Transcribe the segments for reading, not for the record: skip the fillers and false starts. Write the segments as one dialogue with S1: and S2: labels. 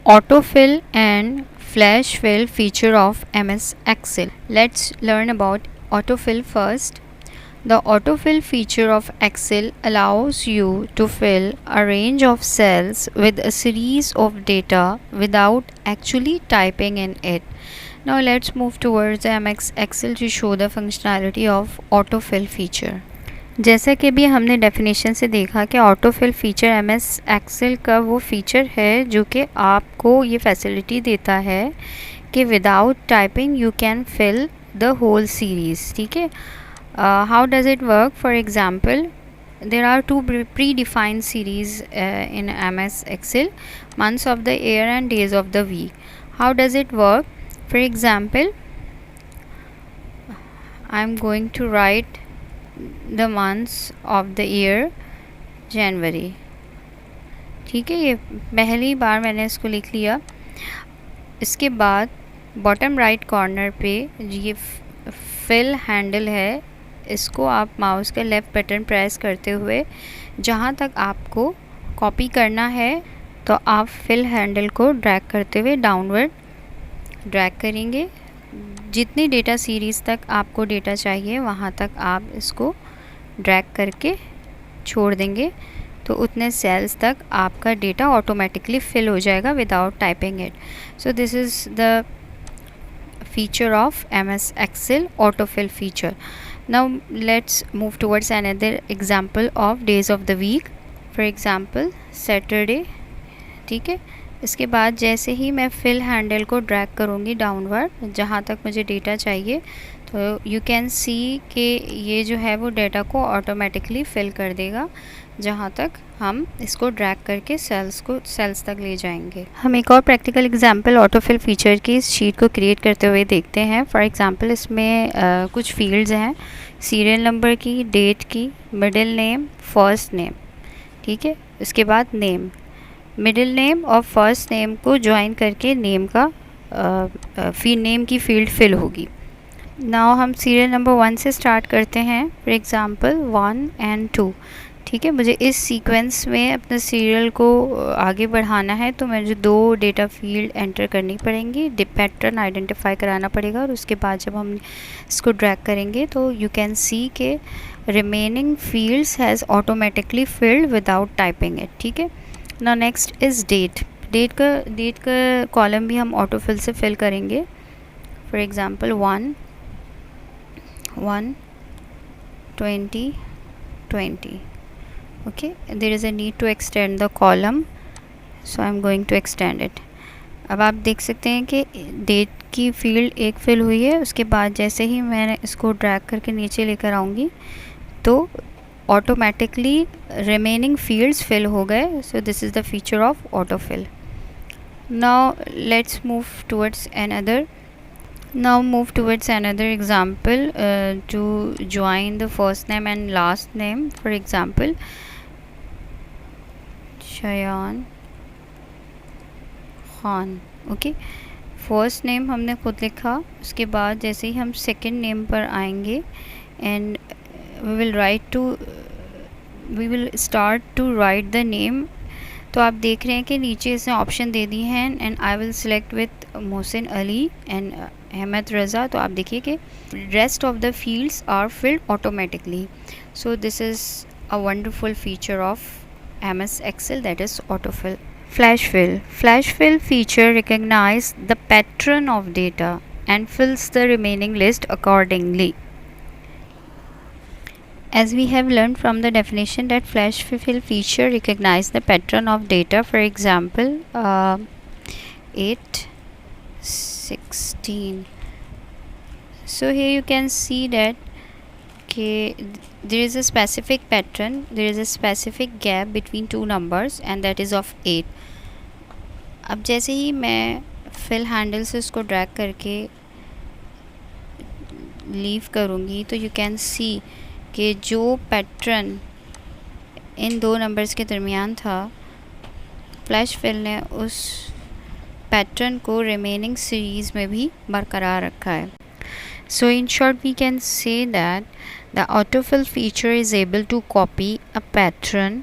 S1: AutoFill and FlashFill feature of MS Excel. Let's learn about AutoFill first. The AutoFill feature of Excel allows you to fill a range of cells with a series of data without actually typing in it. Now let's move towards the MS Excel to show the functionality of AutoFill feature. जैसा कि भी हमने definition से देखा कि autofill feature MS Excel का वो feature है जो कि आपको ये फैसिलिटी देता है कि without typing you can fill the whole series. ठीक है, how does it work? For example, there are two predefined series in MS Excel: months of the year and days of the week. How does it work? For example, I'm going to write the months of the year January. ठीक है, ये पहली बार मैंने इसको लिख लिया. इसके बाद बॉटम राइट कॉर्नर पे ये फिल हैंडल है, इसको आप माउस का लेफ़्ट बटन प्रेस करते हुए जहाँ तक आपको कॉपी करना है तो आप फिल हैंडल को ड्रैग करते हुए डाउनवर्ड ड्रैग करेंगे. जितनी डेटा सीरीज़ तक आपको डेटा चाहिए वहाँ तक आप इसको ड्रैग करके छोड़ देंगे तो उतने सेल्स तक आपका डेटा ऑटोमेटिकली फिल हो जाएगा without typing it. So this is the feature of MS Excel autofill feature. Now let's move towards another example of days of the week. For example, Saturday. ठीक है, इसके बाद जैसे ही मैं फिल हैंडल को drag करूँगी डाउनवर्ड जहाँ तक मुझे डेटा चाहिए तो यू कैन सी कि ये जो है वो डेटा को ऑटोमेटिकली फिल कर देगा जहाँ तक हम इसको ड्रैग करके सेल्स तक ले जाएंगे. हम एक और प्रैक्टिकल एग्जांपल ऑटोफिल फीचर की इस शीट को क्रिएट करते हुए देखते हैं. फॉर एग्जांपल, इसमें कुछ फील्ड्स हैं: सीरियल नंबर की, डेट की, मिडिल नेम, फर्स्ट नेम. ठीक है, इसके बाद नेम. मिडिल नेम और फर्स्ट नेम को ज्वाइन करके नेम की फील्ड फिल होगी. नाउ हम सीरियल नंबर 1 से स्टार्ट करते हैं. For example 1 and 2. ठीक है, मुझे इस सीक्वेंस में अपने सीरियल को आगे बढ़ाना है तो मुझे 2 डेटा फील्ड एंटर करनी पड़ेंगी, पैटर्न आइडेंटिफाई कराना पड़ेगा और उसके बाद जब हम इसको ड्रैग करेंगे तो यू कैन सी के remaining fields has automatically filled without typing it. ठीक है, now next is date. Date का कॉलम भी हम ऑटोफिल से फिल करेंगे. For example 1/20/20. okay, there is a need to extend the column, so I'm going to extend it. अब आप देख सकते हैं कि डेट की फील्ड एक फिल हुई है. उसके बाद जैसे ही मैं इसको ड्रैग करके नीचे लेकर आऊँगी तो ऑटोमेटिकली रिमेनिंग फील्ड्स फिल हो गए. सो this is the feature of autofill. Now let's move towards another example to join the first name and last name. For example, Shayan Khan. Okay, first name हमने खुद लिखा. उसके बाद जैसे ही हम second name पर आएंगे and we will start to write the name. तो आप देख रहे हैं कि नीचे इसने ऑप्शन दे दी हैं and I will select with Mohsin Ali and Ahmed Raza. तो आप देखिए कि rest of the fields are filled automatically. So this is a wonderful feature of MS Excel, that is AutoFill. FlashFill feature recognize the pattern of data and fills the remaining list accordingly. As we have learned from the definition that FlashFill feature recognize the pattern of data. For example, 8/16. So here you can see that there is a specific pattern, there is a specific gap between two numbers and that is of 8. अब जैसे ही मैं fill handle से उसको drag करके leave करूँगी तो you can सी कि जो पैटर्न इन 2 नंबर्स के दरमियान था, फ्लैशफिल ने उस पैटर्न को रिमेनिंग सीरीज़ में भी बरकरार रखा है. So in short, we can say that the autofill feature is able to copy a pattern.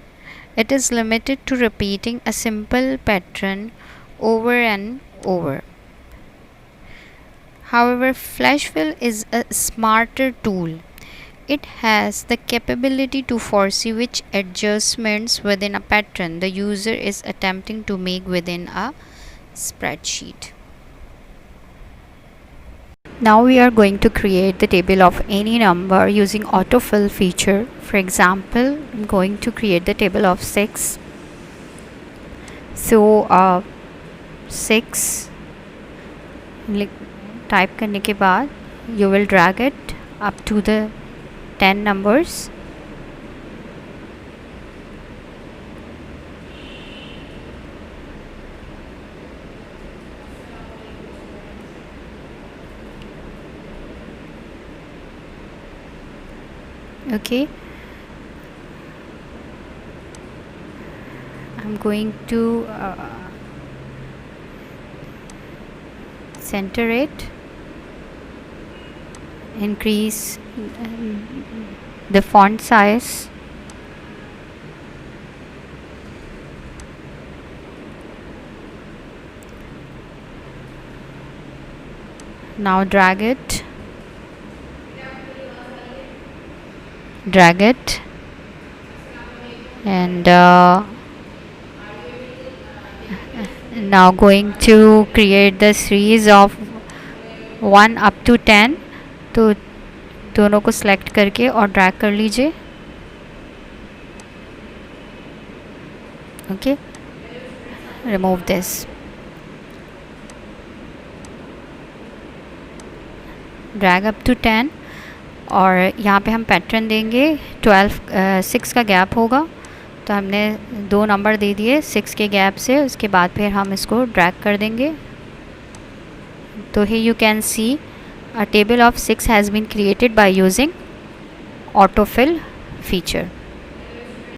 S1: It is limited to repeating a simple pattern over and over. However, FlashFill is a smarter tool. It has the capability to foresee which adjustments within a pattern the user is attempting to make within a spreadsheet. Now we are going to create the table of any number using AutoFill feature. For example, I'm going to create the table of 6. So 6 type करने के बाद you will drag it up to the 10 numbers. Okay, I'm going to center it, increase the font size, now drag it and now going to create the series of 1 up to 10. तो दोनों को select करके और drag कर लीजिए. Okay, remove this. Drag up to 10 और यहाँ पे हम पैटर्न देंगे 6 का गैप होगा. तो हमने 2 नंबर दे दिए 6 के गैप से. उसके बाद फिर हम इसको ड्रैग कर देंगे. तो here you can see a table of 6 has been created by using AutoFill feature.